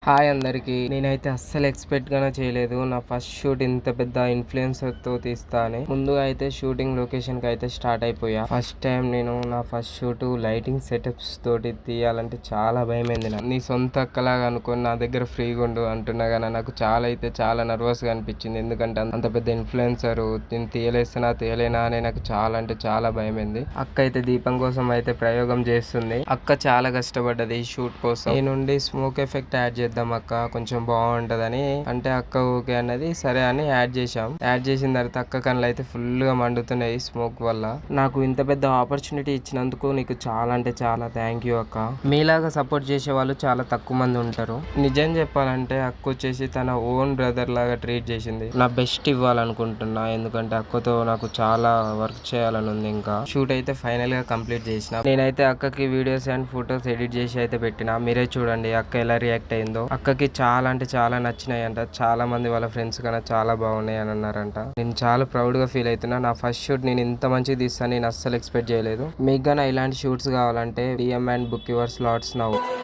Hi అందరికి. నేనైతే అస్సలు ఎక్స్పెక్ట్ గానే చేయలేదు నా ఫస్ట్ షూట్ ఇంత పెద్ద ఇన్ఫ్లుయెన్సర్ తో తీస్తా అని. ముందుగా అయితే షూటింగ్ లొకేషన్ కి అయితే స్టార్ట్ అయిపోయా. ఫస్ట్ టైం నేను నా ఫస్ట్ షూట్ లైటింగ్ సెటప్స్ తోటి తీయాలంటే చాలా భయమైంది. నీ సొంత అక్కలాగా అనుకుని నా దగ్గర ఫ్రీగా ఉండు అంటున్నా కానీ నాకు చాలా నర్వస్ గా అనిపించింది. ఎందుకంటే అంత పెద్ద ఇన్ఫ్లుయెన్సర్ నేను తీయలేనా అని నాకు చాలా భయమైంది. అక్క అయితే దీపం కోసం అయితే ప్రయోగం చేస్తుంది. అక్క చాలా కష్టపడ్డది ఈ షూట్ కోసం. నేనుండి స్మోక్ ఎఫెక్ట్ యాడ్ చేద్దాం అక్క కొంచెం బాగుంటదని అంటే అక్క ఓకే అన్నది. సరే అని యాడ్ చేసిన తర్వాత అక్క కళ్ళు అయితే ఫుల్ గా మండుతున్నాయి స్మోక్ వల్ల. నాకు ఇంత పెద్ద ఆపర్చునిటీ ఇచ్చినందుకు నీకు చాలా థ్యాంక్ యూ అక్క. మీలాగా సపోర్ట్ చేసే వాళ్ళు చాలా తక్కువ మంది ఉంటారు. నిజం చెప్పాలంటే అక్క వచ్చేసి తన ఓన్ బ్రదర్ లాగా ట్రీట్ చేసింది. నా బెస్ట్ ఇవ్వాలనుకుంటున్నా ఎందుకంటే అక్కతో నాకు చాలా వర్క్ చేయాలని ఉంది. ఇంకా షూట్ అయితే ఫైనల్ గా కంప్లీట్ చేసిన. నేనైతే అక్కకి వీడియోస్ అండ్ ఫొటోస్ ఎడిట్ చేసి అయితే పెట్టిన. మీరే చూడండి అక్క ఎలా రియాక్ట్ అయిందో. అక్కకి చాలా నచ్చినాయి అంట. చాలా మంది వాళ్ళ ఫ్రెండ్స్ కన్నా చాలా బాగున్నాయి అని అన్నారంట. నేను చాలా ప్రౌడ్ గా ఫీల్ అవుతున్నా. నా ఫస్ట్ షూట్ నేను ఇంత మంచిగా తీస్తాను నేను అస్సలు ఎక్స్పెక్ట్ చేయలేదు. మీకు గానీ ఇలాంటి షూట్స్ కావాలంటే DM and book your slots now.